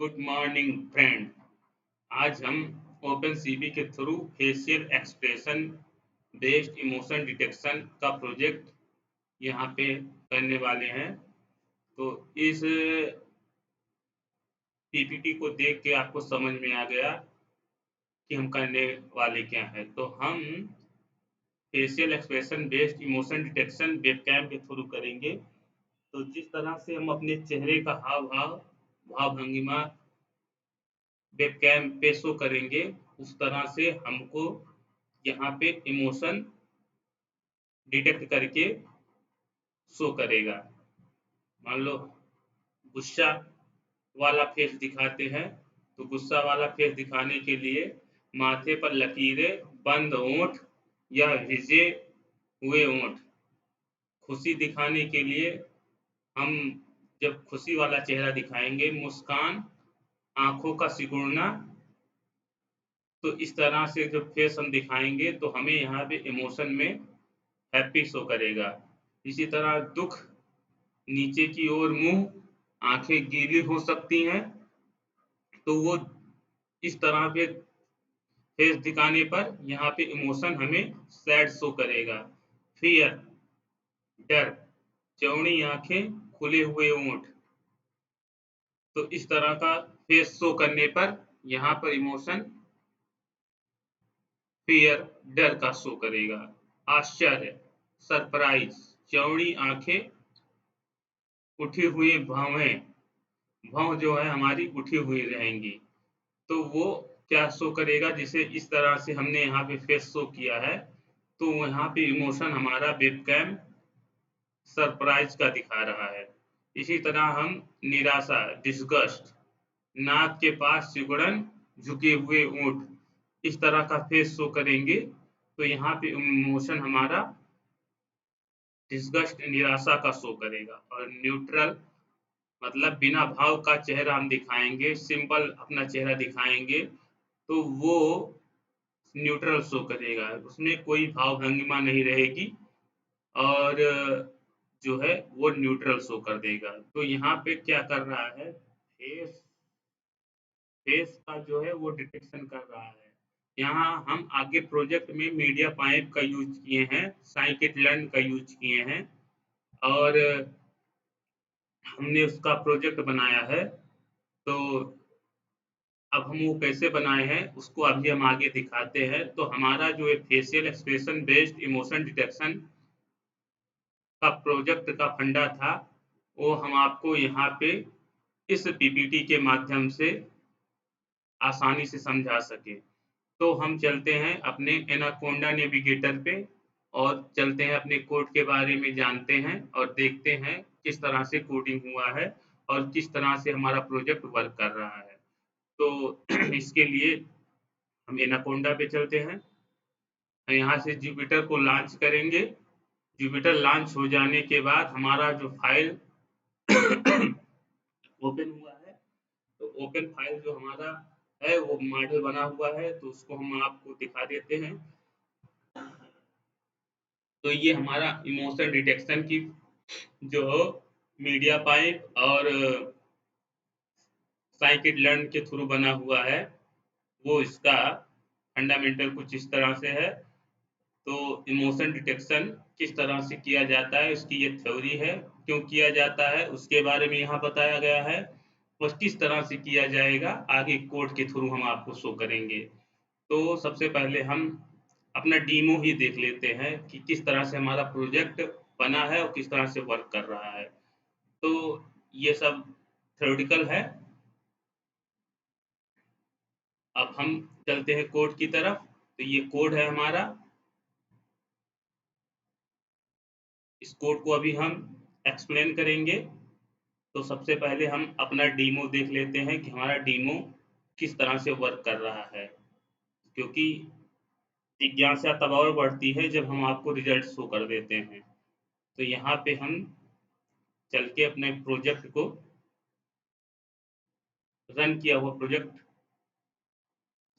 Good morning friend. आज हम open CB के through facial expression based emotion detection का प्रोजेक्ट यहाँ पे करने वाले हैं। तो इस पीपीटी को देख के आपको समझ में आ गया कि हम करने वाले क्या है। तो हम facial expression based emotion detection webcam के थ्रू करेंगे। तो जिस तरह से हम अपने चेहरे का हाव भाव भाव भंगिमा वेबकैम पे शो करेंगे, उस तरह से हमको यहाँ पे इमोशन डिटेक्ट करके शो करेगा। मान लो गुस्सा वाला फेस दिखाते हैं, तो गुस्सा वाला फेस दिखाने के लिए माथे पर लकीरें, बंद ओंठ या भिजे हुए ओंठ। खुशी दिखाने के लिए हम जब खुशी वाला चेहरा दिखाएंगे, मुस्कान, आंखों का सिकुड़ना। तो इस तरह से जब फेस हम दिखाएंगे तो हमें यहाँ पे इमोशन में हैप्पी शो करेगा। इसी तरह दुख, नीचे की ओर मुंह, आंखें गीली हो सकती हैं, तो वो इस तरह पे फेस दिखाने पर यहाँ पे इमोशन हमें सैड शो करेगा। फियर, डर, चौड़ी आंखें, खुले हुए ओंठ। तो इस तरह का फेस शो करने पर यहाँ पर इमोशन फियर, डर का शो करेगा। आश्चर्य, सरप्राइज, चौड़ी आंखें, उठी हुई भौहें, भौं जो है हमारी उठी हुई रहेंगी। तो वो क्या शो करेगा, जिसे इस तरह से हमने यहाँ पे फेस शो किया है, तो यहाँ पे इमोशन हमारा वेबकैम सरप्राइज का दिखा रहा है। इसी तरह हम निराशा, डिस्गस्ट, नाक के पास सिकुड़न, झुके हुए ओंठ, इस तरह का फेस शो करेंगे, तो यहाँ पे इमोशन हमारा डिस्गस्ट, निराशा का शो करेगा। और न्यूट्रल मतलब बिना भाव का चेहरा हम दिखाएंगे, सिंपल अपना चेहरा दिखाएंगे, तो वो न्यूट्रल शो करेगा, उसमें कोई भाव भंगिमा नहीं रहेगी और जो है वो न्यूट्रल शो कर देगा। तो यहाँ पे क्या कर रहा है, फेस फेस का जो है वो डिटेक्शन कर रहा है। यहाँ हम आगे प्रोजेक्ट में मीडिया पाइप का यूज किए हैं, साइकिट लर्न का यूज किए हैं और हमने उसका प्रोजेक्ट बनाया है। तो अब हम वो कैसे बनाए हैं उसको अभी हम आगे दिखाते हैं। तो हमारा जो है facial expression based emotion detection का प्रोजेक्ट का फंडा था, वो हम आपको यहाँ पे इस पीपीटी के माध्यम से आसानी से समझा सके। तो हम चलते हैं अपने एनाकोंडा नेविगेटर पे और चलते हैं अपने कोड के बारे में जानते हैं और देखते हैं किस तरह से कोडिंग हुआ है और किस तरह से हमारा प्रोजेक्ट वर्क कर रहा है। तो इसके लिए हम एनाकोंडा पे चलते हैं, यहाँ से जुपिटर को लॉन्च करेंगे। जुपिटर लॉन्च हो जाने के बाद हमारा जो फाइल ओपन हुआ है, तो ओपन फाइल जो हमारा है वो मॉडल बना हुआ है, तो उसको हम आपको दिखा देते हैं। तो ये हमारा इमोशन डिटेक्शन की जो मीडिया पाइप और साइकिट लर्न के थ्रू बना हुआ है, वो इसका फंडामेंटल कुछ इस तरह से है। तो इमोशन डिटेक्शन किस तरह से किया जाता है, उसकी ये थ्योरी है, क्यों किया जाता है उसके बारे में यहाँ बताया गया है और किस तरह से किया जाएगा आगे कोड के थ्रू हम आपको शो करेंगे। तो सबसे पहले हम अपना डीमो ही देख लेते हैं कि किस तरह से हमारा प्रोजेक्ट बना है और किस तरह से वर्क कर रहा है। तो ये सब थ्योरेटिकल है। अब हम चलते हैं कोड की तरफ। तो ये कोड है हमारा, इस कोड को अभी हम एक्सप्लेन करेंगे। तो सबसे पहले हम अपना डीमो देख लेते हैं कि हमारा डीमो किस तरह से वर्क कर रहा है, क्योंकि जिज्ञासा तब और बढ़ती है जब हम आपको रिजल्ट शो कर देते हैं। तो यहाँ पे हम चल के अपने प्रोजेक्ट को, रन किया हुआ प्रोजेक्ट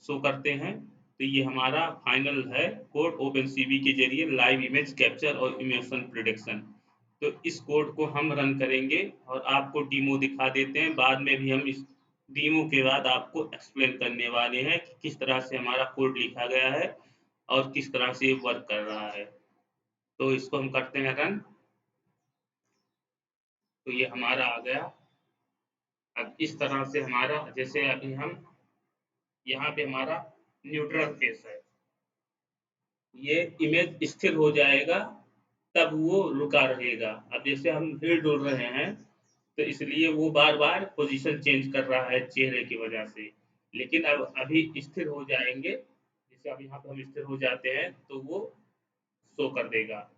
शो करते हैं। तो ये हमारा फाइनल है कोड ओपनसीबी के जरिए लाइव इमेज कैप्चर और इमोशन प्रिडिक्शन। तो इस कोड को हम रन करेंगे और आपको डीमो दिखा देते हैं, बाद में भी हम इस डीमो के बाद आपको एक्सप्लेन करने वाले हैं कि किस तरह से हमारा कोड लिखा गया है और किस तरह से ये वर्क कर रहा है। तो इसको हम करते हैं रन। तो ये हमारा आ गया। अब इस तरह से हमारा, जैसे अभी हम यहाँ पे हमारा न्यूट्रल फेस है, ये इमेज स्थिर हो जाएगा तब वो रुका रहेगा। अब जैसे हम हिल डुल रहे हैं तो इसलिए वो बार बार पोजीशन चेंज कर रहा है चेहरे की वजह से। लेकिन अब अभी स्थिर हो जाएंगे, जैसे अब यहाँ पे हम स्थिर हो जाते हैं तो वो शो कर देगा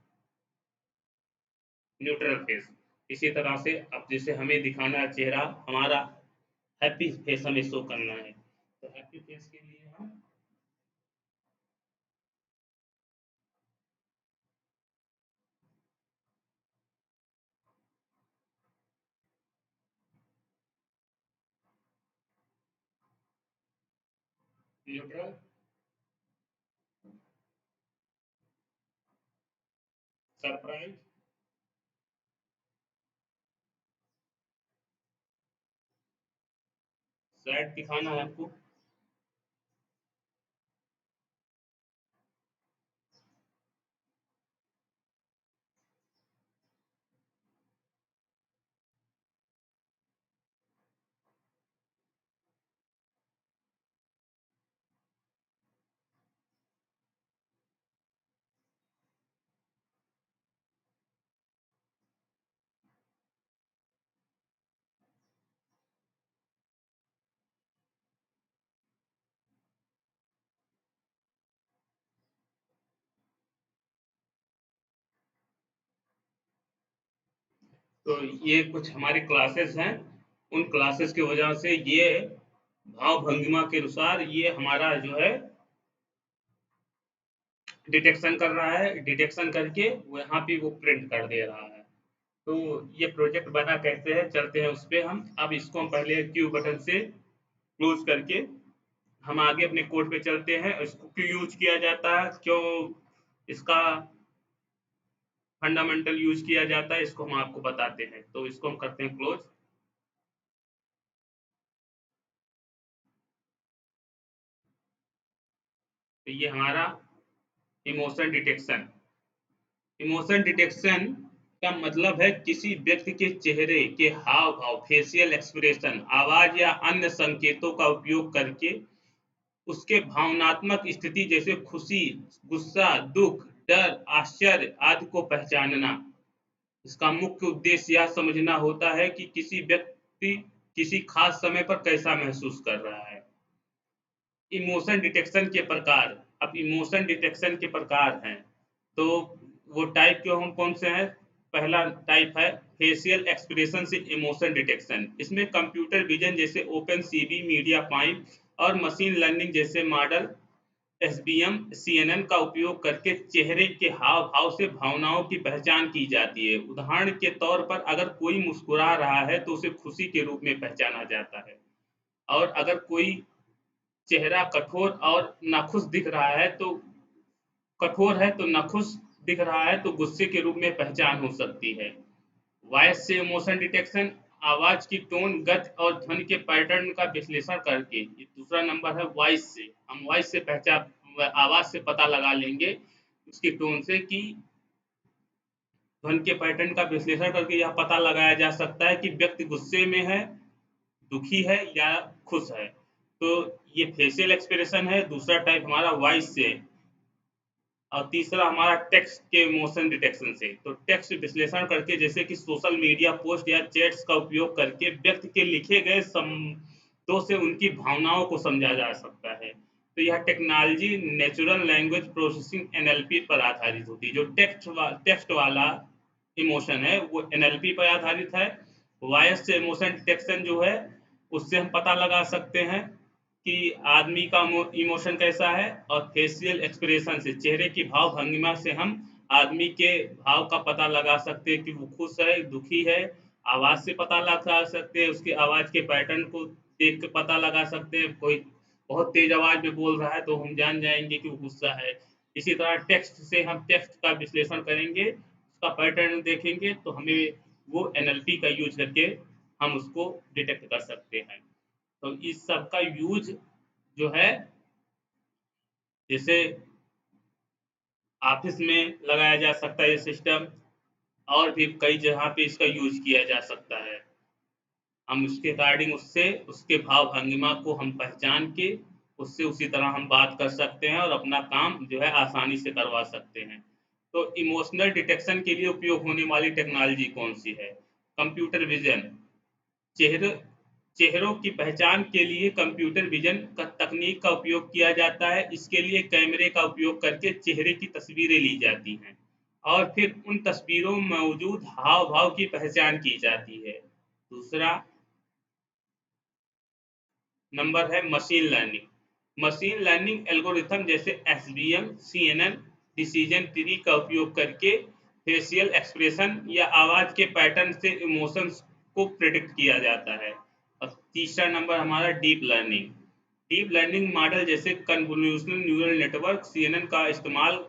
न्यूट्रल फेस। इसी तरह से अब जैसे हमें दिखाना है चेहरा हमारा हैप्पी फेस हमें शो करना है, तो हैप्पी फेस के लिए हम न्यूट्रल, सरप्राइज, सैड दिखाना है आपको। तो ये कुछ हमारी क्लासेस हैं, उन क्लासेस की वजह से ये भाव भंगिमा के अनुसार ये हमारा जो है डिटेक्शन कर रहा है, डिटेक्शन करके वो यहाँ पे वो प्रिंट कर दे रहा है। तो ये प्रोजेक्ट बना कैसे है, चलते हैं उस पे हम। अब इसको हम पहले क्यू बटन से क्लोज करके हम आगे अपने कोड पे चलते हैं। इसको क्यों यूज किया जाता है, क्यों इसका फंडामेंटल यूज किया जाता है, इसको हम आपको बताते हैं। तो इसको हम करते हैं क्लोज। तो ये हमारा इमोशन डिटेक्शन। इमोशन डिटेक्शन का मतलब है किसी व्यक्ति के चेहरे के हाव भाव, फेशियल एक्सप्रेशन, आवाज या अन्य संकेतों का उपयोग करके उसके भावनात्मक स्थिति जैसे खुशी, गुस्सा, दुख, डर, आश्चर्य आदि को पहचानना। इसका मुख्य उद्देश्य यह समझना होता है कि किसी व्यक्ति किसी खास समय पर कैसा महसूस कर रहा है। इमोशन डिटेक्शन के प्रकार। अब इमोशन डिटेक्शन के प्रकार हैं, तो वो टाइप क्यों हम कौन से हैं। पहला टाइप है फेशियल एक्सप्रेशन से इमोशन डिटेक्शन। इसमें कंप्यूटर विजन जैसे ओपन सीबी, मीडिया पाइप और मशीन लर्निंग जैसे मॉडल एसबीएम सीएनएन का उपयोग करके चेहरे के हाव भाव से भावनाओं की पहचान की जाती है। उदाहरण के तौर पर अगर कोई मुस्कुरा रहा है तो उसे खुशी के रूप में पहचाना जाता है, और अगर कोई चेहरा कठोर और नाखुश दिख रहा है तो कठोर है तो नाखुश दिख रहा है तो गुस्से के रूप में पहचान हो सकती है। वॉइस से इमोशन डिटेक्शन, आवाज की टोन, गति और ध्वनि के पैटर्न का विश्लेषण करके। ये दूसरा नंबर है वॉइस से। हम वॉइस से पहचान, आवाज से पता लगा लेंगे उसकी टोन से कि ध्वनि के पैटर्न का विश्लेषण करके यह पता लगाया जा सकता है कि व्यक्ति गुस्से में है, दुखी है या खुश है। तो ये फेशियल एक्सप्रेशन है, दूसरा टाइप हमारा वॉइस से। और तीसरा हमारा टेक्स्ट के इमोशन डिटेक्शन से। तो टेक्स्ट विश्लेषण करके, जैसे कि सोशल मीडिया पोस्ट या चैट्स का उपयोग करके व्यक्ति के लिखे गए शब्दों से उनकी भावनाओं को समझा जा सकता है। तो यह technology natural language processing NLP पर आधारित होती है। जो टेक्स्ट वाला इमोशन है वो एनएलपी पर आधारित है। वॉइस से इमोशन डिटेक्शन जो है उससे हम पता लगा सकते हैं कि आदमी का इमोशन कैसा है, और फेशियल एक्सप्रेशन से, चेहरे की भाव भंगिमा से हम आदमी के भाव का पता लगा सकते हैं कि वो खुश है, दुखी है। आवाज से पता लगा सकते हैं, उसकी आवाज के पैटर्न को देख के पता लगा सकते हैं। कोई बहुत तेज आवाज में बोल रहा है तो हम जान जाएंगे कि वो गुस्सा है। इसी तरह टेक्स्ट से हम टेक्स्ट का विश्लेषण करेंगे, उसका पैटर्न देखेंगे तो हमें वो एनएलपी का यूज करके हम उसको डिटेक्ट कर सकते हैं। तो इस सब का यूज जो है, जैसे ऑफिस में लगाया जा सकता है ये सिस्टम, और भी कई जगह पे इसका यूज किया जा सकता है। हम उसके अकॉर्डिंग उससे उसके भाव भंगिमा को हम पहचान के उससे उसी तरह हम बात कर सकते हैं और अपना काम जो है आसानी से करवा सकते हैं। तो इमोशनल डिटेक्शन के लिए उपयोग होने वाली टेक्नोलॉजी कौन सी है? Computer vision. चेहरे चेहरों की पहचान के लिए कंप्यूटर विजन का तकनीक का उपयोग किया जाता है। इसके लिए कैमरे का उपयोग करके चेहरे की तस्वीरें ली जाती हैं और फिर उन तस्वीरों में मौजूद हाव भाव की पहचान की जाती है। दूसरा नंबर है machine learning. Machine learning algorithm जैसे एसवीएम, सीएनएन, डिसीजन ट्री का उपयोग करके फेशियल एक्सप्रेशन या आवाज के पैटर्न से इमोशंस को प्रिडिक्ट किया जाता है। और तीसरा नंबर हमारा deep learning. Deep learning model जैसे कन्वोल्यूशनल न्यूरल नेटवर्क, सीएनएन का इस्तेमाल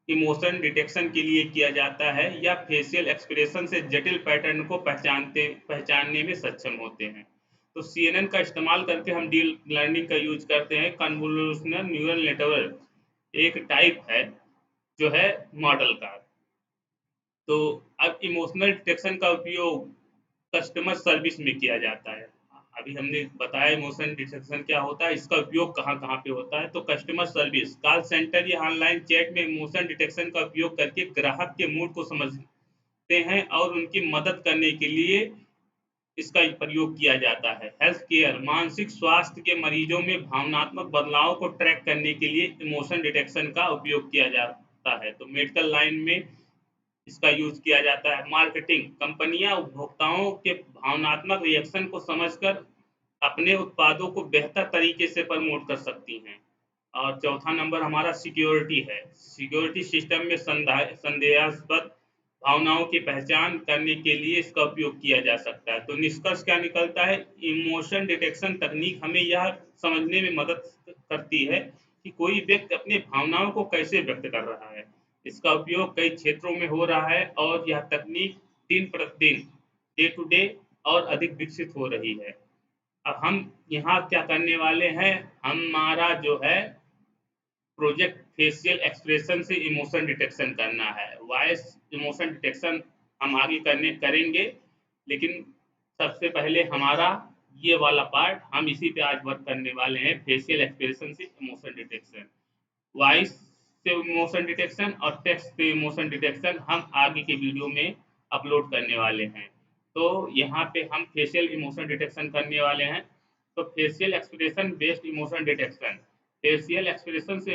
इमोशन डिटेक्शन के लिए किया जाता है या फेशियल एक्सप्रेशन से जटिल पैटर्न को पहचानने में सक्षम होते हैं। तो सीएनएन का इस्तेमाल करके हम डीप लर्निंग का यूज करते हैं। कन्वोल्यूशनल न्यूरल नेटवर्क एक टाइप है जो है मॉडल का। तो अब इमोशनल डिटेक्शन का उपयोग कस्टमर सर्विस में किया जाता है। अभी हमने बताया इमोशन डिटेक्शन क्या होता है, इसका उपयोग कहाँ कहाँ पे होता है। तो कस्टमर सर्विस, कॉल सेंटर या ऑनलाइन चैट में इमोशन डिटेक्शन का उपयोग करके ग्राहक के मूड को समझते हैं और उनकी मदद करने के लिए इसका प्रयोग किया जाता है। हेल्थ केयर, मानसिक स्वास्थ्य के मरीजों में भावनात्मक बदलाव को ट्रैक करने के लिए इमोशन डिटेक्शन का उपयोग किया जाता है। तो मेडिकल लाइन में इसका यूज किया जाता है। मार्केटिंग, कंपनियां उपभोक्ताओं के भावनात्मक रिएक्शन को समझकर अपने उत्पादों को बेहतर तरीके से प्रमोट कर सकती हैं। और चौथा नंबर हमारा सिक्योरिटी है। सिक्योरिटी सिस्टम में संदेहास्पद भावनाओं की पहचान करने के लिए इसका उपयोग किया जा सकता है। तो निष्कर्ष क्या निकलता है? इमोशन डिटेक्शन तकनीक हमें यह समझने में मदद करती है कि कोई व्यक्ति अपनी भावनाओं को कैसे व्यक्त कर रहा है। इसका उपयोग कई क्षेत्रों में हो रहा है और यह तकनीक दिन प्रतिदिन, डे टू डे और अधिक विकसित हो रही है। अब हम यहाँ क्या करने वाले हैं, हमारा जो है प्रोजेक्ट फेशियल एक्सप्रेशन से इमोशन डिटेक्शन करना है। वॉइस इमोशन डिटेक्शन हम आगे करेंगे, लेकिन सबसे पहले हमारा ये वाला पार्ट हम इसी पे आज वर्क करने वाले हैं, फेशियल एक्सप्रेशन से इमोशन डिटेक्शन। वॉइस से इमोशन डिटेक्शन और टेक्स्ट से इमोशन डिटेक्शन हम आगे के वीडियो में अपलोड करने वाले हैं। तो यहाँ पे हम फेशियल इमोशन डिटेक्शन करने वाले हैं। तो facial expression based emotion detection, facial expression से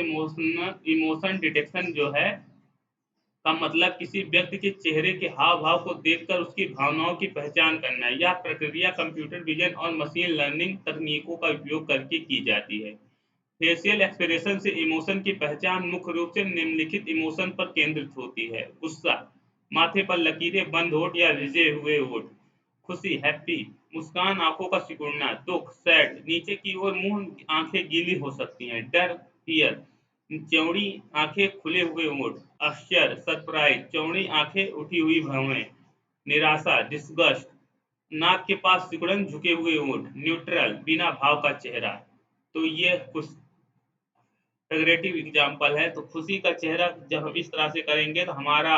इमोशन डिटेक्शन जो है का मतलब किसी व्यक्ति के चेहरे के हाव भाव को देखकर उसकी भावनाओं की पहचान करना है। यह प्रक्रिया कंप्यूटर विजन और मशीन लर्निंग तकनीकों का उपयोग करके की जाती है। फेशियल एक्सप्रेशन से इमोशन की पहचान मुख्य रूप से निम्नलिखित इमोशन पर केंद्रित होती है। गुस्सा, माथे पर लकीरें, बंद होठ या भिजे हुए होठ। खुशी, हैप्पी, मुस्कान, आंखों का सिकुड़ना। दुख, सैड, नीचे की ओर मुंह, आंखें गीली हो सकती हैं। डर, फियर, चौड़ी आंखें, खुले हुए होठ। आश्चर्य, सरप्राइज, चौड़ी आंखें, उठी हुई भवें। निराशा, डिस्गस्ट, नाक के पास सिकुड़न, झुके हुए होठ। न्यूट्रल, बिना भाव का चेहरा। तो ये कुछ फिगरेटिव एग्जाम्पल है। तो खुशी का चेहरा जब हम इस तरह से करेंगे तो हमारा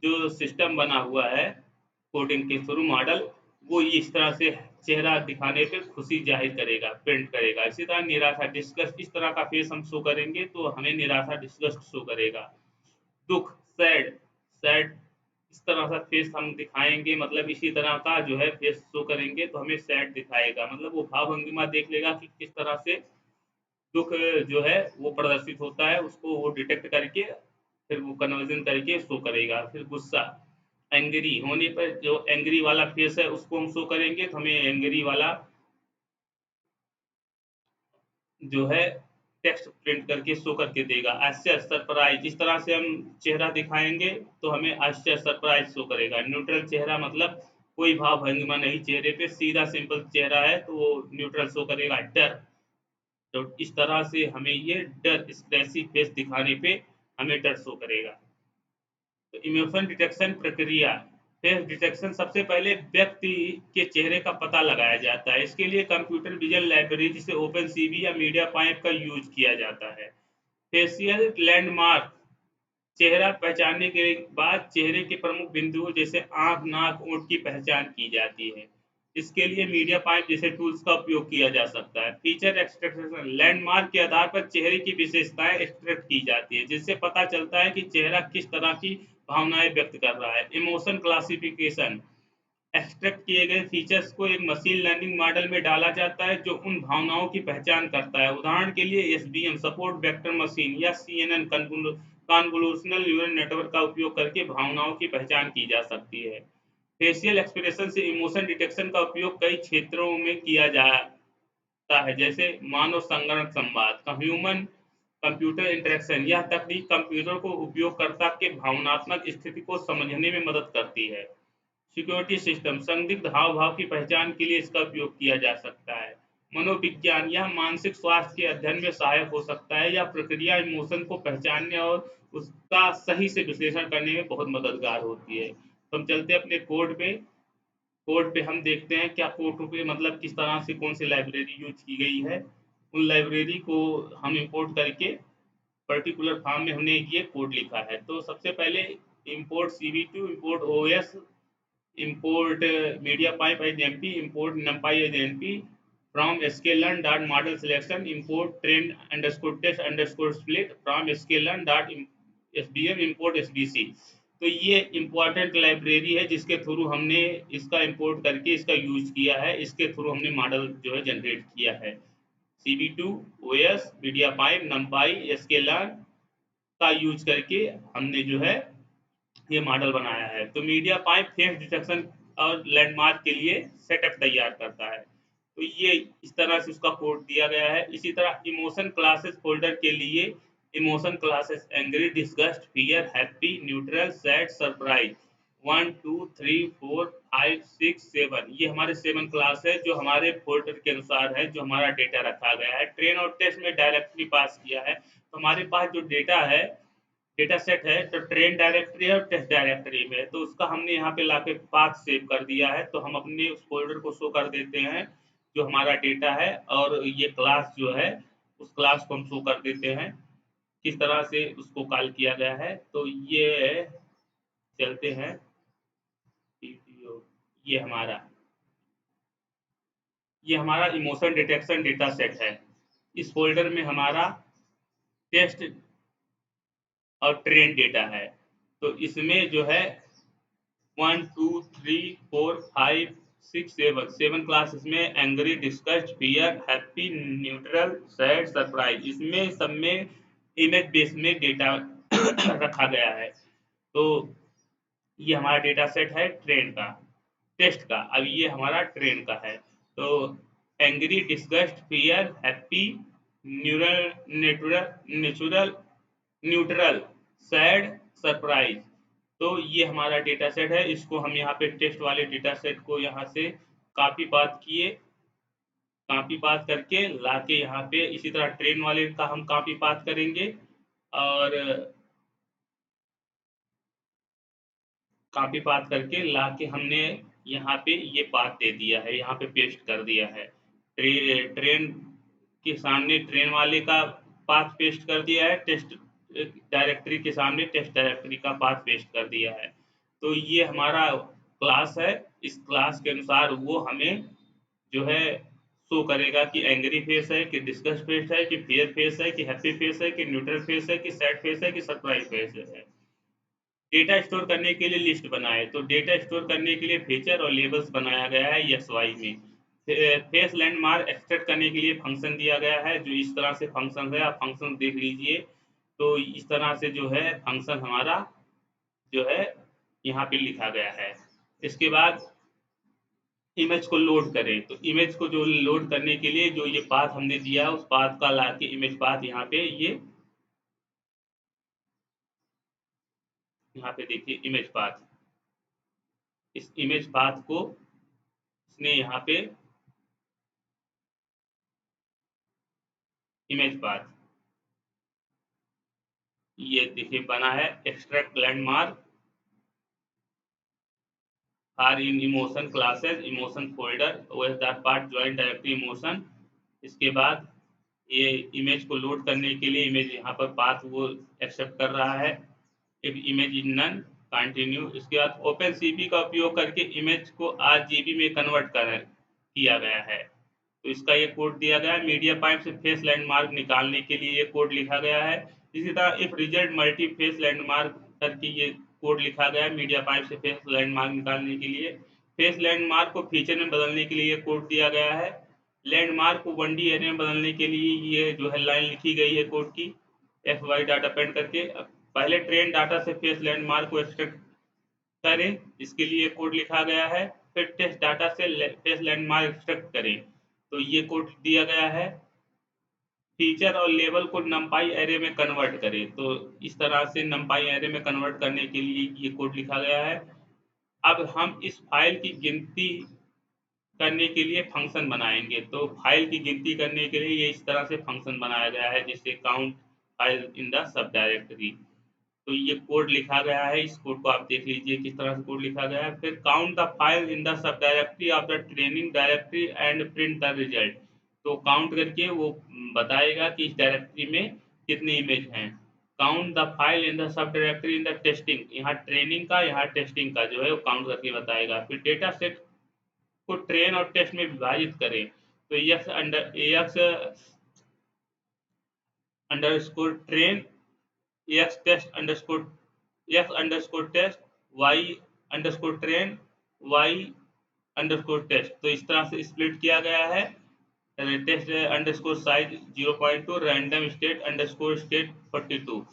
जो सिस्टम बना हुआ है कोडिंग के थ्रू मॉडल, वो इस तरह से चेहरा दिखाने पे खुशी जाहिर करेगा, प्रिंट करेगा। इसी तरह निराशा, डिस्गस्ट, इस तरह का फेस हम शो करेंगे तो हमें निराशा, डिस्गस्ट शो करेगा। दुख, सैड, सैड, इस तरह का फेस हम दिखाएंगे, मतलब इसी तरह का जो है फेस शो करेंगे तो हमें सैड दिखाएगा। मतलब वो भाव भंगिमा देख लेगा कि किस तरह से दुख जो है वो प्रदर्शित होता है, उसको वो डिटेक्ट करके फिर वो कन्वर्जन करके शो करेगा। फिर गुस्सा, एंग्री होने पर जो एंग्री वाला फेस है उसको हम शो करेंगे तो हमें एंग्री वाला जो है टेक्स्ट प्रिंट करके शो करके देगा। आश्चर्य, सरप्राइज, इस तरह से हम चेहरा दिखाएंगे तो हमें आश्चर्य, सरप्राइज शो करेगा। न्यूट्रल चेहरा मतलब कोई भाव भंगिमा नहीं चेहरे पे, सीधा सिंपल चेहरा है तो वो न्यूट्रल शो करेगा। डर, तो इस तरह से हमें ये डर स्ट्रेसी फेस दिखाने पे हमें डर शो करेगा। तो इमोशन डिटेक्शन प्रक्रिया फेस डिटेक्शन सबसे पहले व्यक्ति के चेहरे का पता लगाया जाता है। इसके लिए कंप्यूटर विजन लाइब्रेरी जिसे ओपन सीवी या मीडिया पाइप का यूज किया जाता है। फेशियल लैंडमार्क चेहरा पहचानने के बाद चेहरे के प्रमुख बिंदुओं जैसे आंख, नाक, ओंठ की पहचान की जाती है। इसके लिए मीडिया पाइप जैसे टूल्स का उपयोग किया जा सकता है। फीचर एक्सट्रैक्शन लैंडमार्क के आधार पर चेहरे की विशेषताएं एक्सट्रैक्ट की जाती है, जिससे पता चलता है कि चेहरा किस तरह की भावनाएं व्यक्त कर रहा है। इमोशन क्लासिफिकेशन एक्सट्रैक्ट किए गए फीचर्स को एक मशीन लर्निंग मॉडल में डाला जाता है जो उन भावनाओं की पहचान करता है। उदाहरण के लिए एसबीएम सपोर्ट वेक्टर मशीन या सीएनएन कन्वोल्यूशनल न्यूरल नेटवर्क का उपयोग करके भावनाओं की पहचान की जा सकती है। फेशियल एक्सप्रेशन से इमोशन डिटेक्शन का उपयोग कई क्षेत्रों में किया जाता है, जैसे मानव संगणक संवाद का ह्यूमन कंप्यूटर इंटरेक्शन। यह तकनीक कंप्यूटर को उपयोगकर्ता के भावनात्मक स्थिति को समझने में मदद करती है। सिक्योरिटी सिस्टम संदिग्ध हाव भाव की पहचान के लिए इसका उपयोग किया जा सकता है। मनोविज्ञान यह मानसिक स्वास्थ्य के अध्ययन में सहायक हो सकता है। यह प्रक्रिया इमोशन को पहचानने और उसका सही से विश्लेषण करने में बहुत मददगार होती है। तो हम चलते हैं अपने कोड पे। कोड पे हम देखते हैं क्या कोड पे मतलब किस तरह से कौन सी लाइब्रेरी यूज की गई है। उन लाइब्रेरी को हम इंपोर्ट करके पर्टिकुलर फॉर्म में हमने ये कोड लिखा है। तो सबसे पहले import CV2, import OS, import MediaPipe as MP, import NumPy as NP, from sklearn dot model selection, import train underscore test underscore split, from sklearn dot SBM, import SBC। तो ये इम्पोर्टेंट लाइब्रेरी है जिसके through हमने इसका import करके इसका use किया है। इसके थ्रू हमने मॉडल जो है जनरेट किया है। CV2, OS, MediaPipe, NumPy, sklearn का यूज करके हमने जो है ये मॉडल बनाया है। तो मीडिया पाइप फेस डिटेक्शन और लैंडमार्क के लिए सेटअप तैयार करता है। तो ये इस तरह से उसका कोड दिया गया है। इसी तरह इमोशन क्लासेस फोल्डर के लिए emotion classes angry, disgust, fear, happy, neutral, sad, surprise 1 2 3 4 5 6 7 ये हमारे 7 क्लास है जो हमारे फोल्डर के अनुसार है, जो हमारा डेटा रखा गया है। ट्रेन और टेस्ट में डायरेक्टली पास किया है। तो हमारे पास जो डेटा है, डेटा सेट है, तो ट्रेन डायरेक्टरी है और टेस्ट डायरेक्टरी में, तो उसका हमने यहाँ पे लाके पाथ सेव कर दिया है। तो हम अपने उस फोल्डर को शो कर देते हैं जो हमारा डेटा है, और ये क्लास जो है उस क्लास को हम शो कर देते हैं किस तरह से उसको कॉल किया गया है। तो ये चलते हैं ये हमारा ये हमारा इमोशन डिटेक्शन डेटा सेट है। इस फोल्डर में हमारा टेस्ट और ट्रेन डेटा है। तो इसमें जो है 1 2 3 4 5 6 7 7 क्लास इसमें angry, discussed, fear, happy, neutral, sad, surprise इसमें सब में इमेज बेस में डेटा रखा गया है। तो ये हमारा डेटा सेट है ट्रेन का, टेस्ट का। अब ये हमारा ट्रेन का है। तो angry, disgust, fear, happy, neural, natural, neutral, sad, surprise. तो ये हमारा डेटा सेट है। इसको हम यहाँ पे टेस्ट वाले डेटा सेट को यहाँ से कॉपी पाथ किए, कॉपी पाथ करके लाके यहाँ पे इसी तरह ट्रेन वाले का हम कॉपी पाथ करेंगे, और कॉपी पाथ करके लाके हमने यहाँ पे ये पाथ दे दिया है, यहाँ पे पेस्ट कर दिया है। ट्रेन के सामने ट्रेन वाले का पाथ पेस्ट कर दिया है, टेस्ट डायरेक्टरी के सामने टेस्ट डायरेक्टरी का पाथ पेस्ट कर दिया है। तो ये हमारा क्लास है। इस क्लास के अनुसार वो हमें जो है शो करेगा कि एंग्री फेस है, कि डिस्कस फेस है, कि फियर फेस है, कि हैप्पी फेस है, कि न्यूट्रल फेस है, कि सैड फेस है, कि सरप्राइज फेस है। डेटा स्टोर करने के लिए लिस्ट बनाए। तो डेटा स्टोर करने के लिए फीचर और लेबल्स बनाया गया है XY में। फेस लैंडमार्क एक्सट्रैक्ट करने के लिए फंक्शन दिया गया है, जो इस तरह से फंक्शन है, आप फंक्शन देख लीजिए। तो इस तरह से जो है फंक्शन हमारा जो है यहाँ पे लिखा गया है। इसके बाद इमेज को लोड करें। तो इमेज को जो लोड करने के लिए जो ये पाथ हमने दिया उस पाथ का लाके इमेज पाथ यहाँ पे यहाँ पे देखिए इमेज पाथ। इस इमेज पाथ को इसने यहाँ पे इमेज पाथ ये देखिए बना है extract landmark are in emotion classes emotion folder OS that part join directory emotion. इसके बाद ये इमेज को लोड करने के लिए इमेज यहाँ पर पाथ वो एक्सेप्ट कर रहा है। If image is none continue. इसके बाद ओपन सीपी का उपयोग करके इमेज को आरजीबी में कन्वर्ट कर किया गया है। तो इसका ये कोड दिया गया है। मीडिया पाइप से फेस लैंडमार्क निकालने के लिए ये कोड लिखा गया है। इसी तरह if result multi face landmark करके ये कोड लिखा गया है मीडिया पाइप से फेस लैंडमार्क निकालने के लिए। फेस लैंडमार्क को फीचर में बदलने के लिए ये कोड दिया गया है। लैंडमार्क को 1D एरे में बदलने के लिए ये जो है लाइन लिखी गई है कोड की एफ वाई डाटा पेंट करके। पहले ट्रेन डाटा से फेस लैंडमार्क को एक्सट्रैक्ट करें, इसके लिए कोड लिखा गया है। फिर टेस्ट डाटा से फेस लैंडमार्क एक्सट्रैक्ट करें, तो ये कोड दिया गया है। फीचर और लेबल को नंपाई एरे में कन्वर्ट करें, तो इस तरह से नंपाई एरे में कन्वर्ट करने के लिए ये कोड लिखा गया है। अब हम इस फाइल की गिनती करने के लिए फंक्शन बनाएंगे। तो फाइल की गिनती करने के लिए ये इस तरह से फंक्शन बनाया गया है, जैसे count file in the sub directory. तो ये कोड लिखा गया है, इस कोड को आप देख लीजिए किस तरह से कोड लिखा गया है। फिर count the file in the sub directory of the training directory and print the result. तो काउंट करके वो बताएगा कि इस डायरेक्टरी में कितने इमेज हैं। Count the file in the sub directory in the testing, यहाँ ट्रेनिंग का यहाँ टेस्टिंग का जो है वो काउंट करके बताएगा। फिर डेटा सेट को ट्रेन और टेस्ट में विभाजित करें, तो X under score train, X test Y underscore train, Y underscore test. तो इस तरह से स्प्लिट किया गया है। Test underscore size 0.2, random state underscore state 42।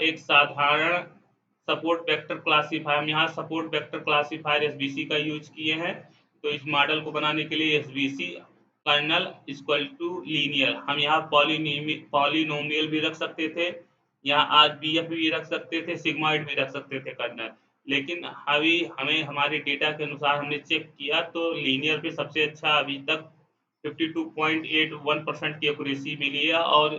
एक साधारण सपोर्ट वेक्टर क्लासीफायर, हम यहाँ सपोर्ट वेक्टर क्लासीफायर एसबीसी का यूज किए हैं। तो इस मॉडल को बनाने के लिए SBC kernel equal to linear, हम यहाँ पॉलिनोमियल भी रख सकते थे, यहाँ आरबीएफ भी रख सकते थे, सिग्मॉइड भी रख सकते थे कर्नल। लेकिन अभी हमें हमारे डेटा के अनुसार हमने चेक किया तो लीनियर पे सबसे अच्छा अभी तक 52.81% की एक्यूरेसी मिली है। और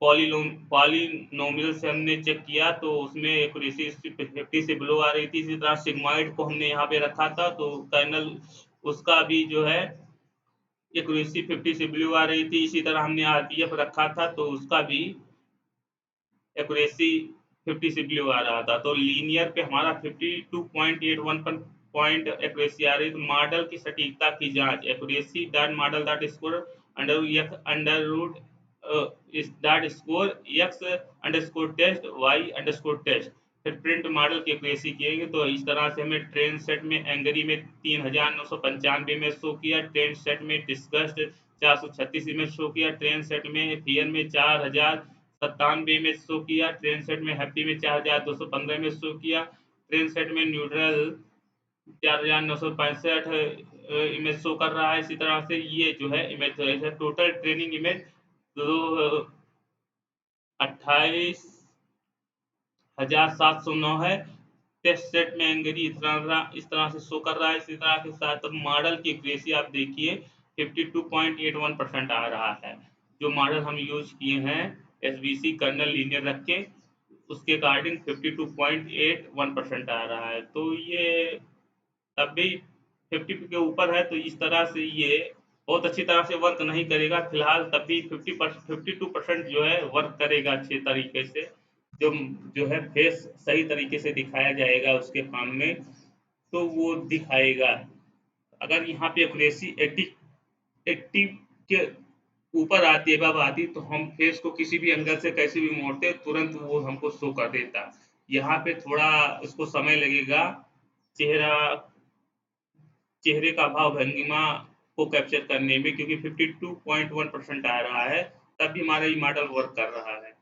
पॉलिनोमियल से हमने चेक किया तो उसमें एक्यूरेसी 50 से बिलो आ रही थी। इसी तरह सिग्मॉइड को हमने यहाँ पे रखा था तो कर्नल उसका भी जो है एक्यूरेसी 50 से बिलो आ रही थी। इसी तरह हमने आरपीएफ रखा था तो उसका भी एक्यूरेसी 50 से बिलो आ रहा था। तो लीनियर पे हमारा 52.81 पर पॉइंट एक्यूरेसी आ रही। तो मॉडल की सटीकता की जांच, accuracy dot model dot score under root is dot score X underscore test Y underscore test. फिर प्रिंट मॉडल की एक्यूरेसी किएंगे। तो इस तरह से हमें ट्रेन सेट में एंग्री में 3995 में शो किया, ट्रेन सेट में डिस्कस्ड 436 में शो किया, ट्रेन सेट में फियर में 4097 में शो किया, ट्रेन सेट में हैप्पी में 4215 में शो किया, ट्रेन सेट में न्यूट्रल 4965 इमेज शो कर रहा है। इसी तरह से ये जो है इमेज टोटल ट्रेनिंग इमेज 28,709 है। टेस्ट सेट में एंग्री इस तरह से शो कर रहा है। इसी तरह के साथ मॉडल की एक्यूरेसी आप देखिए 52.81% आ रहा है। जो मॉडल हम यूज किए हैं एसबीसी कर्नल लीनियर रख के, उसके अकॉर्डिंग 52.81% आ रहा है। तो ये तब भी 50 के ऊपर है। तो इस तरह से ये बहुत अच्छी तरह से वर्क नहीं करेगा फिलहाल, तब भी 52% जो है वर्क करेगा अच्छे तरीके से। जो जो है फेस सही तरीके से दिखाया जाएगा उसके काम में, तो वो दिखाएगा। अगर यहाँ पे एक्यूरेसी 80 के ऊपर आती है, अब आती तो हम फेस को किसी भी एंगल से कैसे भी मोड़ते तुरंत वो हमको शो कर देता। यहाँ पे थोड़ा उसको समय लगेगा चेहरा चेहरे का भाव भंगिमा को कैप्चर करने में, क्योंकि 52.1% आ रहा है, तब भी हमारा ये मॉडल वर्क कर रहा है।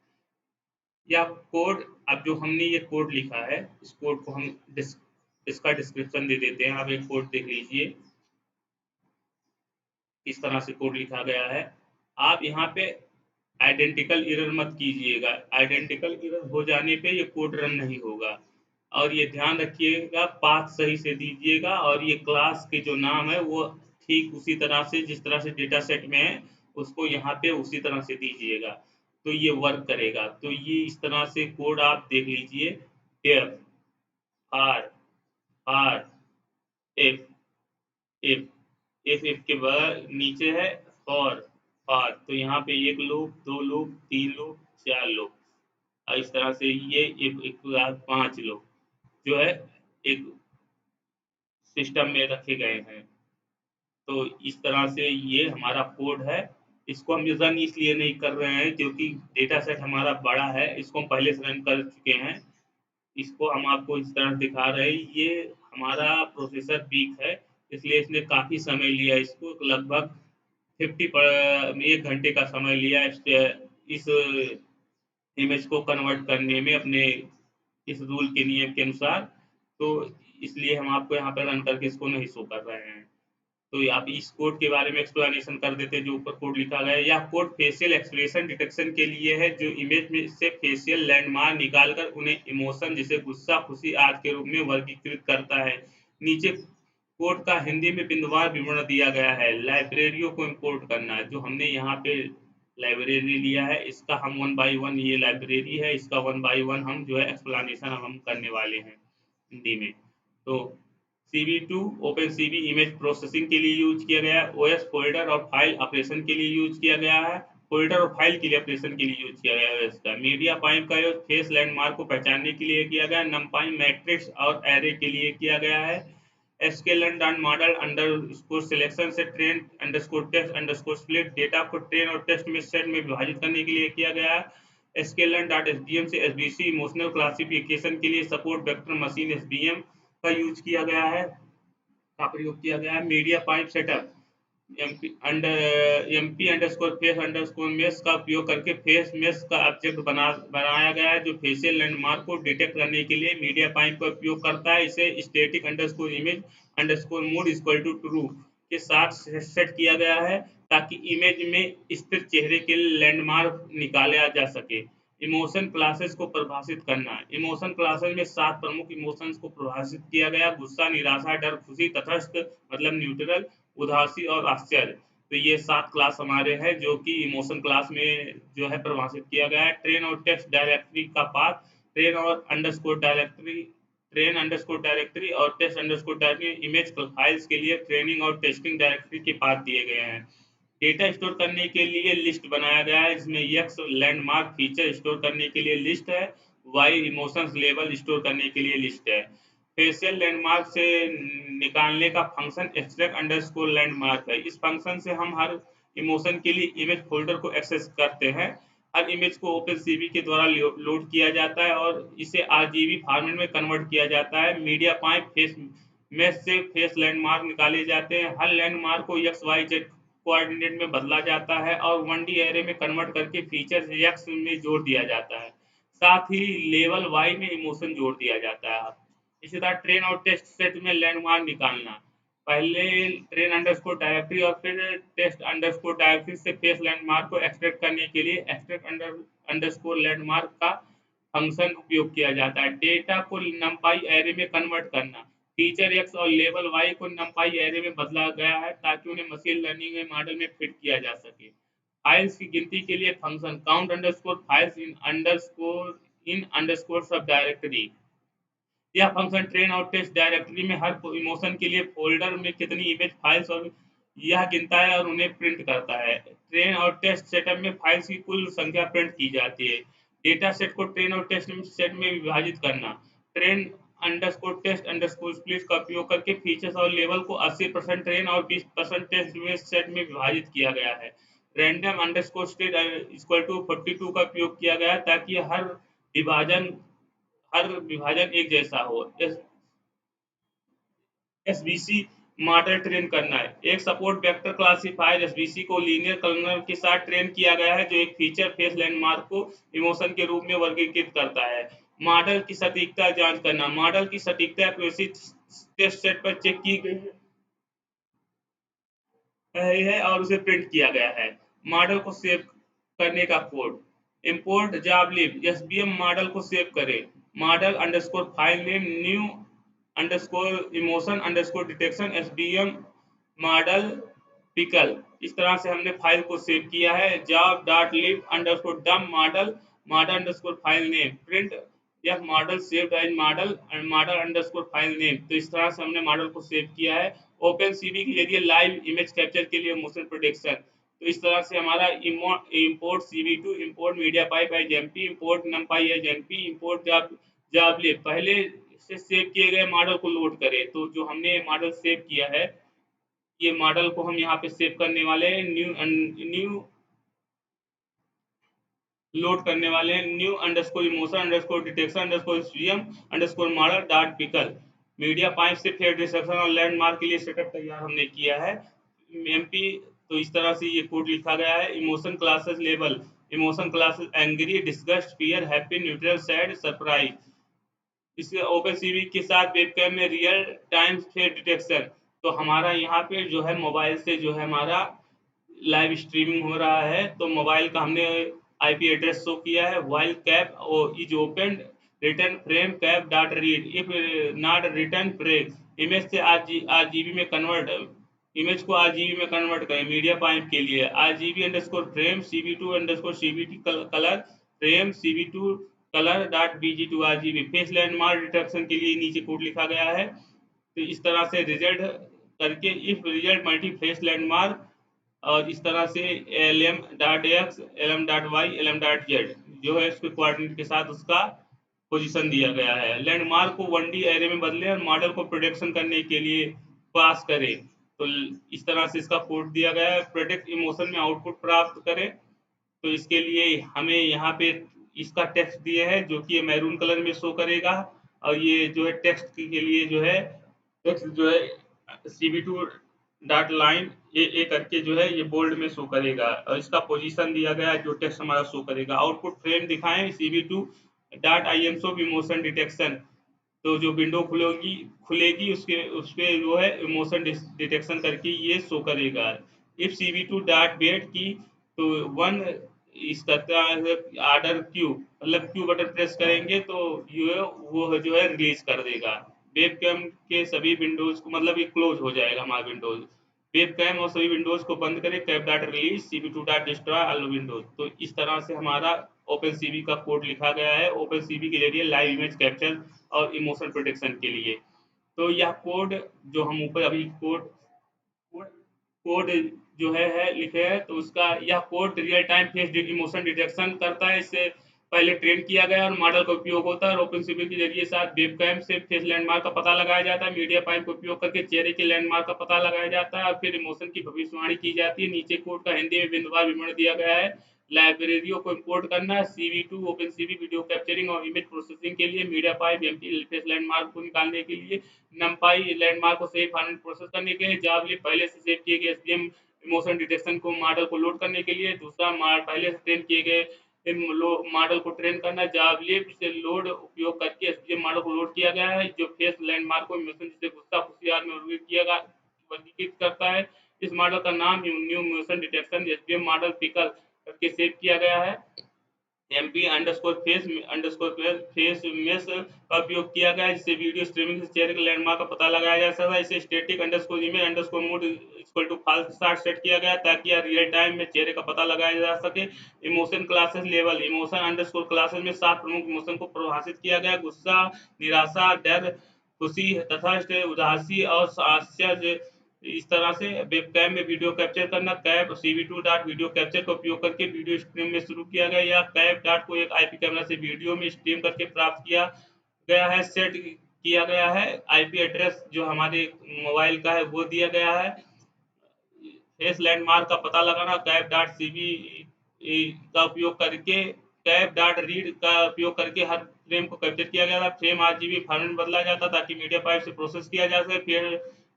या कोड, अब जो हमने ये कोड लिखा है इस कोड को हम इसका डिस्क्रिप्शन दे देते हैं। आप एक कोड देख लीजिए, इस तरह से कोड लिखा गया है। आप यहाँ पे आइडेंटिकल एरर मत कीजिएगा, आइडेंटिकल एरर हो जाने पे ये कोड रन नहीं होगा। और ये ध्यान रखिएगा पाथ सही से दीजिएगा, और ये क्लास के जो नाम है वो ठीक उसी तरह से जिस तरह से डेटा सेट में है उसको यहाँ पे उसी तरह से दीजिएगा, तो ये वर्क करेगा। तो ये इस तरह से कोड आप देख लीजिए। Def R R F F F के बाद नीचे है फॉर फॉर, तो यहाँ पे एक लूप, दो लूप, तीन लूप, चार लूप, और इस तरह से ये एक के बाद पांच लूप जो है एक सिस्टम में रखे गए हैं। तो इस तरह से ये हमारा कोड है। इसको हम रन इसलिए नहीं कर रहे हैं क्योंकि डेटा सेट हमारा बड़ा है, इसको हम पहले से रन कर चुके हैं। इसको हम आपको इस तरह दिखा रहे हैं। ये हमारा प्रोसेसर वीक है, इसलिए इसने काफ़ी समय लिया, इसको लगभग 1 घंटे का समय लिया इस इमेज को कन्वर्ट करने में, अपने इस रूल के नियम के अनुसार। तो इसलिए हम आपको यहाँ पर रन करके इसको नहीं शो कर रहे हैं। तो आप इस कोड के बारे में एक्सप्लेनेशन कर देते हैं जो ऊपर कोड लिखा गया है। यह कोड फेशियल एक्सप्रेशन डिटेक्शन के लिए है, जो इमेज में से फेशियल लैंडमार्क निकालकर उन्हें इमोशन जैसे गुस्सा, खुशी आदि के रूप में वर्गीकृत करता है। नीचे कोड का हिंदी में बिंदुवार विवरण दिया गया है। लाइब्रेरियों को इंपोर्ट करना है, जो हमने यहाँ पे लाइब्रेरी लिया है, इसका हम वन बाई वन, ये लाइब्रेरी है, इसका वन बाई वन हम जो है एक्सप्लेनेशन हम करने वाले हैं हिंदी में। तो CV2 open CV image processing के लिए यूज किया गया है। ओएस फोल्डर और फाइल ऑपरेशन के लिए यूज किया गया है। फोल्डर और फाइल के लिए ऑपरेशन के लिए यूज किया गया है। इसका मीडिया पाइप का यूज फेस लैंडमार्क को पहचानने के लिए किया गया है। नमपाई मैट्रिक्स और एरे के लिए किया गया है। SQL dot model underscore selection से train underscore test underscore split data को ट्रेन और टेस्ट में सेट में विभाजित करने के लिए किया गया है। एसक्यूएल डॉट एसडीएम से एसबीसी इमोशनल क्लासिफिकेशन के लिए सपोर्ट वेक्टर मशीन एसबीएम का यूज किया गया है, का प्रयोग किया गया है। Media pipe setup MP underscore face underscore mesh का उपयोग करके फेस मेस का ऑब्जेक्ट बनाया गया है, जो फेशियल लैंडमार्क को डिटेक्ट करने के लिए मीडिया पाइप का उपयोग करता है। इसे static underscore image underscore mode equal to true के साथ सेट किया गया है, ताकि इमेज में स्थित चेहरे के लैंडमार्क निकाला जा सके। इमोशन क्लासेस को परिभाषित करना। इमोशन क्लासेस में 7 प्रमुख इमोशंस को परिभाषित किया गया। गुस्सा, निराशा, डर, खुशी, तटस्थ मतलब न्यूट्रल, उदासी और आश्चर्य। तो ये 7 क्लास हमारे हैं जो कि इमोशन क्लास में जो है परिभाषित किया गया है। ट्रेन और टेस्ट डायरेक्टरी का पाथ। ट्रेन और underscore directory train underscore directory और test underscore directory image files के लिए ट्रेनिंग और टेस्टिंग डायरेक्टरी के पाथ दिए गए हैं। डेटा स्टोर करने के लिए लिस्ट बनाया गया है, इसमें एक्स लैंडमार्क फीचर स्टोर करने के लिए लिस्ट है, वाई इमोशंस लेवल स्टोर करने के लिए लिस्ट है। फेशियल लैंडमार्क से निकालने का फंक्शन एक्सट्रैक्ट अंडरस्कोर लैंडमार्क है। इस फंक्शन से हम हर इमोशन के लिए इमेज फोल्डर को एक्सेस करते हैं। हर इमेज को ओपन सीवी के द्वारा लोड किया जाता है और इसे आरजीबी फॉर्मेट में कन्वर्ट किया जाता है। मीडिया पाइप फेस मैच से फेस लैंडमार्क निकाले जाते हैं। हर लैंडमार्क को एक्स वाई जेड कोऑर्डिनेट में बदला जाता है और 1D एरे में कन्वर्ट करके फीचर एक्स में जोड़ दिया जाता है। साथ ही लेवल वाई में इमोशन जोड़ दिया जाता है। इसी तरह ट्रेन और टेस्ट सेट में लैंडमार्क निकालना। पहले ट्रेन अंडरस्कोर डायरेक्टरी और फिर टेस्ट अंडरस्कोर डायरेक्टरी से फेस लैंडमार्क को एक्सट्रैक्ट करने के लिए एक्सट्रैक्ट अंडरस्कोर लैंडमार्क का फंक्शन उपयोग किया जाता है। डेटा को नंपाई एरे में कन्वर्ट करना। फीचर एक्स और लेवल वाई को नंपाई एरे में बदला गया है ताकि उन्हें मशीन लर्निंग में मॉडल में फिट किया जा सके। फाइल्स की गिनती के लिए function count underscore files in underscore सब डायरेक्टरी। यह फंक्शन ट्रेन और टेस्ट डायरेक्टरी में हर इमोशन के लिए फोल्डर में कितनी इमेज फाइल्स और यह गिनता है और उन्हें प्रिंट करता है। ट्रेन और टेस्ट सेटअप में फाइल्स की कुल संख्या प्रिंट की जाती है। डेटा सेट को ट्रेन और टेस्ट सेट में विभाजित करना। Train underscore test underscore split का उपयोग करके फीचर्स और लेवल को 80% ट्रेन और 20% टेस्ट में सेट में विभाजित किया गया है। Random underscore state equal to 42 का उपयोग किया गया ताकि विभाजन हर विभाजन एक जैसा हो। एसबीसी मॉडल ट्रेन करना है। एक सपोर्ट वेक्टर क्लासिफायर एसबीसी को लीनियर कलर के साथ ट्रेन किया गया है, जो एक फीचर फेस लैंडमार्क को इमोशन के रूप में वर्गीकृत करता है। मॉडल की सटीकता जांच करना। मॉडल की सटीकता एक्यूरेसी टेस्ट सेट पर चेक की गई है और उसे प्रिंट किया गया है। मॉडल को सेव करने का code. Import joblib SBM model को सेव करें। Model underscore file name new underscore emotion underscore detection SBM model pickle. इस तरह से हमने फाइल को सेव किया है। Job dot lib underscore dump model model underscore file name print यह model saved as model and model underscore file name. तो इस तरह से हमने मॉडल को सेव किया है। ओपन सीवी के जरिए लाइव इमेज कैप्चर के लिए मोशन प्रोटेक्शन। तो इस तरह से हमारा import CV two, import media pipe as MP, import NumPy as MP, import joblib पहले से सेव किए गए मॉडल को लोड करें। तो जो हमने मॉडल सेव किया है, ये मॉडल को हम यहाँ पे सेव करने वाले हैं। न्यू लोड करने वाले हैं new underscore emotion underscore detection underscore CM underscore model dot pickle. Media pipe से फेयर डिस्ट्रक्शन और लैंडमार्क के लिए सेटअप तैयार हमने किया है एमपी। तो इस तरह से ये कोड लिखा गया है। Emotion classes label, emotion classes angry, disgust, fear, happy, neutral, sad, surprise. इसके ओपन सीवी के साथ वेबकैम में रियल टाइम फेयर डिटेक्शन। तो हमारा यहाँ पे जो है मोबाइल से जो है हमारा लाइव स्ट्रीमिंग हो रहा है। तो मोबाइल का हमने आईपी एड्रेस शो किया है। While cap is open return frame cap dot read if not return frame. Image से आरजीबी में कन्वर्ट, इमेज को आरजीबी में कन्वर्ट करें। मीडिया पाइप के लिए RGB underscore frame CV two underscore CVT colour frame CV two colour dot BG two RGB. Face landmark detection के लिए नीचे कोड लिखा गया है। तो इस तरह से रिजल्ट करके if result multi face landmark, और इस तरह से L M dot X, L M dot Y, L M dot Z जो है उसके कोऑर्डिनेट के साथ उसका पोजीशन दिया गया है। लैंडमार्क को 1D एरे में बदलें और मॉडल को प्रोटेक्शन करने के लिए पास करें। तो इस तरह से इसका कोड दिया गया है। प्रोटेक्ट इमोशन में आउटपुट प्राप्त करें। तो इसके लिए हमें यहाँ पे इसका टेक्स्ट दिया है जो कि मैरून कलर में शो करेगा। और ये जो है टेक्स्ट के लिए जो है टेक्स्ट जो है CB2 डॉट लाइन ए करके जो है ये बोल्ड में शो करेगा। और इसका पोजीशन दिया गया है जो टेक्स्ट हमारा शो करेगा। आउटपुट फ्रेम दिखाएं CB2 dot IMSO emotion detection. तो जो विंडो खुलेगी खुलेगी उसके उस पे जो है इमोशन डिटेक्शन करके ये शो करेगा। इफ CB2 डॉट वेट की तो वन इस करता है ऑर्डर क्यू, मतलब क्यू बटन प्रेस करेंगे तो ये वो जो है रिलीज कर देगा। वेब कैम के सभी विंडोज को, मतलब ये क्लोज हो जाएगा हमारा विंडोज। वेब कैम और सभी विंडोज को बंद करें। Cap data release CB2 dot destroy all Windows. तो इस तरह से हमारा ओपन सीवी का कोड लिखा गया है ओपन सीवी के जरिए लाइव इमेज कैप्चर और इमोशन प्रोटेक्शन के लिए। तो यह कोड जो हम ऊपर अभी कोड कोड कोड जो है लिखे हैं, तो उसका यह code real time face emotion detection करता है। इससे पहले ट्रेन किया गया और मॉडल का उपयोग होता है। ओपन सीवी के जरिए साथ वेब कैम से फेस लैंडमार्क का पता लगाया जाता है। मीडिया पाइप का उपयोग करके चेहरे के लैंडमार्क का पता लगाया जाता है और फिर इमोशन की भविष्यवाणी की जाती है। नीचे कोड का हिंदी में बिंदुवार विवरण दिया गया है। लाइब्रेरियों को इंपोर्ट करना, CV2 open CV video capturing और इमेज प्रोसेसिंग के लिए, media pipe MP face landmark को निकालने के लिए, नमपाई लैंडमार्क को सेव फॉर्मेट प्रोसेस करने के लिए, जावलिब पहले से सेव किए गए एसवीएम इमोशन डिटेक्शन को मॉडल को लोड करने के लिए। दूसरा पहले से ट्रेन किए गए मॉडल को ट्रेन करना। जावलिब से लोड उपयोग करके एसवीएम मॉडल को लोड किया गया है जो फेस लैंडमार्क को इमोशन जिसे गुस्सा खुशियार में वर्गीकृत करता है। इस मॉडल का नाम new emotion detection SVM model pickle करके सेव किया गया है। एमपी अंडरस्कोर फेस मेश का उपयोग किया गया है जिससे वीडियो स्ट्रीमिंग से चेहरे के लैंडमार्क का पता लगाया जा सकता है। इसे static underscore image underscore mode equal to false start set किया गया ताकि यह रियल टाइम में चेहरे का पता लगाया जा सके। Emotion classes level, emotion underscore classes में 7 प्रमुख इमोशन को परिभाषित किया गया। गुस्सा, निराशा, डर, खुशी, तटस्थ, उदासी और आश्चर्य। इस तरह से वेबकैम में वीडियो कैप्चर करना। Cap CV2 dot video capture का उपयोग करके वीडियो स्ट्रीम में शुरू किया गया। या कैप डॉट को एक आईपी कैमरा से वीडियो में स्ट्रीम करके प्राप्त किया गया है। सेट किया गया है आईपी एड्रेस जो हमारे मोबाइल का है वो दिया गया है। फेस लैंडमार्क का पता लगाना। कैप डॉट सीवी का उपयोग करके, कैप डॉट रीड का उपयोग करके हर फ्रेम को कैप्चर किया गया था। फ्रेम आरजीबी फॉर्मेट में बदला जाता ताकि मीडिया पाइप से प्रोसेस किया जा सके। फिर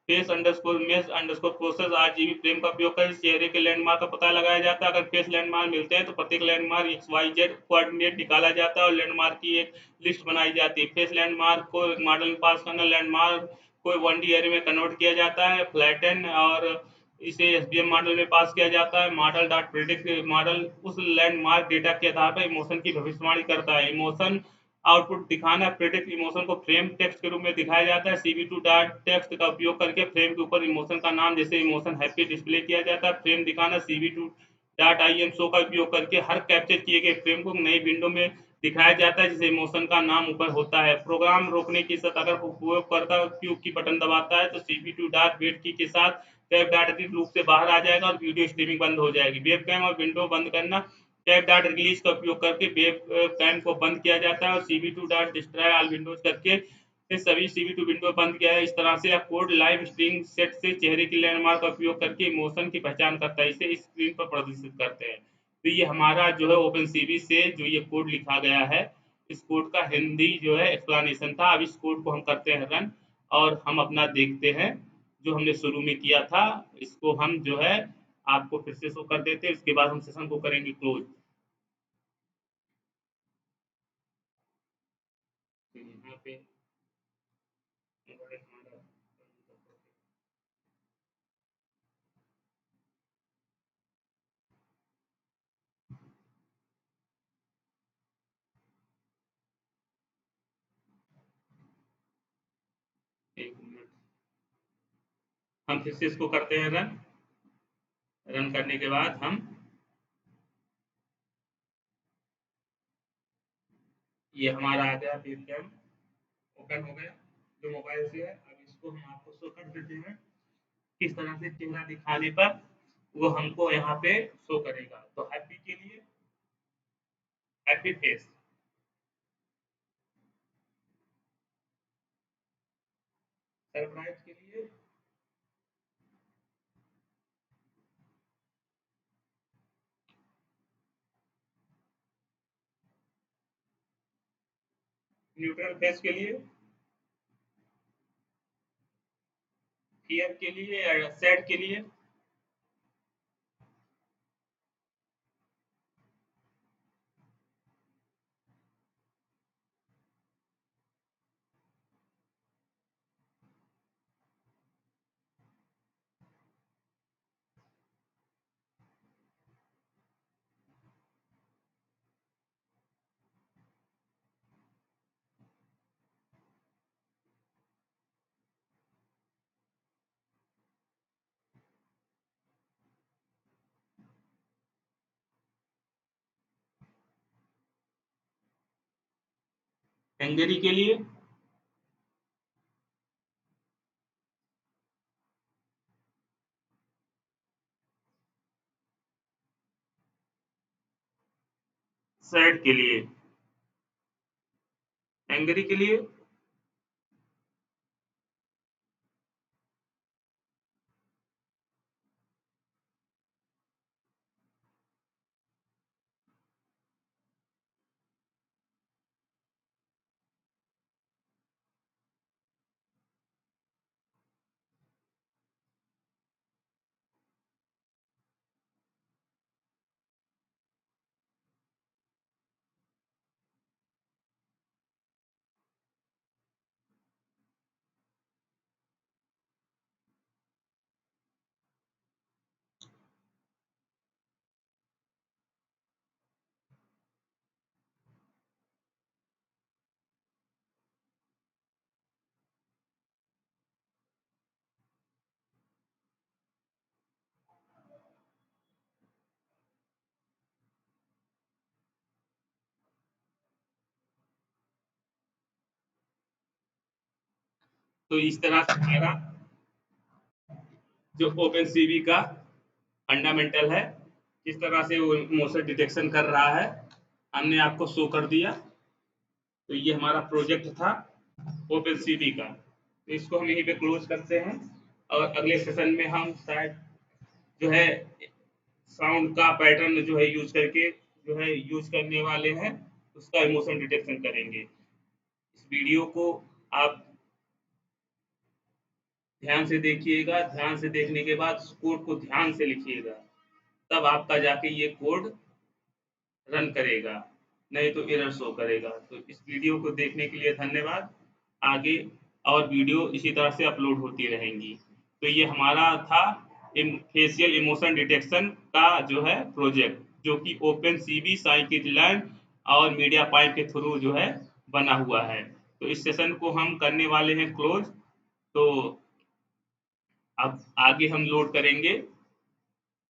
face underscore mesh underscore process RGB frame का उपयोग कर चेहरे के लैंडमार्क का पता लगाया जाता है। अगर फेस लैंडमार्क मिलते हैं तो प्रत्येक लैंडमार्क XYZ कोऑर्डिनेट निकाला जाता है और लैंडमार्क की एक लिस्ट बनाई जाती है। फेस लैंडमार्क को मॉडल में पास करना। लैंडमार्क को 1D एरे में कन्वर्ट किया जाता है। फ्लैटन और इसे एसवीएम मॉडल में पास किया जाता है। मॉडल डॉट प्रिडिक्ट मॉडल उस लैंडमार्क डेटा के आधार पर इमोशन की भविष्यवाणी करता है। इमोशन आउटपुट दिखाना। प्रिडिक्ट इमोशन को फ्रेम टेक्स्ट के रूप में दिखाया जाता है। CV2 डॉट टेक्स्ट का उपयोग करके फ्रेम के ऊपर इमोशन का नाम जैसे इमोशन हैप्पी डिस्प्ले किया जाता है। फ्रेम दिखाना। CV2 डॉट IMSO का उपयोग करके हर कैप्चर किए गए फ्रेम को नई विंडो में दिखाया जाता है, जिसे इमोशन का नाम ऊपर होता है। प्रोग्राम रोकने की शर्त, अगर उपयोगकर्ता क्यू की बटन दबाता है तो सीपीयू डार्क वेट की के साथ टैब डाटा लूप से बाहर आ जाएगा और वीडियो स्ट्रीमिंग बंद हो जाएगी। वेब कैम और विंडो बंद करना, टैब डाटा रिलीज का उपयोग करके वेब कैम को बंद किया जाता है और CPU dot destroy all Windows करके से सभी सीपीयू विंडो बंद किया है। इस तरह से यह कोड लाइव स्ट्रीम सेट से चेहरे की लैंडमार्क का उपयोग करके इमोशन की पहचान करता है, इसे स्क्रीन पर प्रदर्शित करते हैं। तो ये हमारा जो है ओपन सीवी से जो ये कोड लिखा गया है, इस कोड का हिंदी जो है एक्सप्लेनेशन था। अब इस कोड को हम करते हैं रन और हम अपना देखते हैं जो हमने शुरू में किया था। इसको हम जो है आपको फिर से शो कर देते हैं, उसके बाद हम सेशन को करेंगे क्लोज। तो यहाँ पे मोबाइल हमारा एक मिनट, हम फिर से इसको करते हैं रन। रन करने के बाद हम ये हमारा आ गया वेब कैम ओपन हो गया जो मोबाइल से है। अब इसको हम आपको शो कर देते हैं किस तरह से चेहरा दिखाने पर वो हमको यहाँ पे शो करेगा। तो हैप्पी के लिए हैप्पी फेस, सरप्राइज के लिए न्यूट्रल फेस के लिए, फियर के लिए, सैड के लिए, एंग्री के लिए, सैड के लिए, एंग्री के लिए, तो इस तरह से हमारा जो ओपन सीवी का फंडामेंटल है, किस तरह से वो मोशन डिटेक्शन कर रहा है, हमने आपको शो कर दिया। तो ये हमारा प्रोजेक्ट था ओपन सीवी का। तो इसको हम यहीं पे क्लोज करते हैं और अगले सेशन में हम शायद जो है साउंड का पैटर्न जो है यूज करके जो है यूज करने वाले हैं, उसका इमोशन डिटेक्शन करेंगे। इस वीडियो को आप ध्यान से देखिएगा, ध्यान से देखने के बाद उस कोड को ध्यान से लिखिएगा, तब आपका जाके ये कोड रन करेगा, नहीं तो एरर शो करेगा। तो इस वीडियो को देखने के लिए धन्यवाद। आगे और वीडियो इसी तरह से अपलोड होती रहेंगी। तो ये हमारा था फेशियल इमोशन डिटेक्शन का जो है प्रोजेक्ट, जो कि ओपन सीबी साइकिट लैंड और मीडिया पाइप के थ्रू जो है बना हुआ है। तो इस सेशन को हम करने वाले हैं क्लोज। तो अब आगे हम लोड करेंगे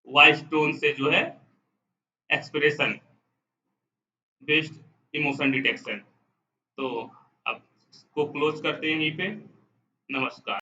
वॉइस टोन से जो है एक्सप्रेशन बेस्ड इमोशन डिटेक्शन। तो अब इसको क्लोज करते हैं यहीं पे। नमस्कार।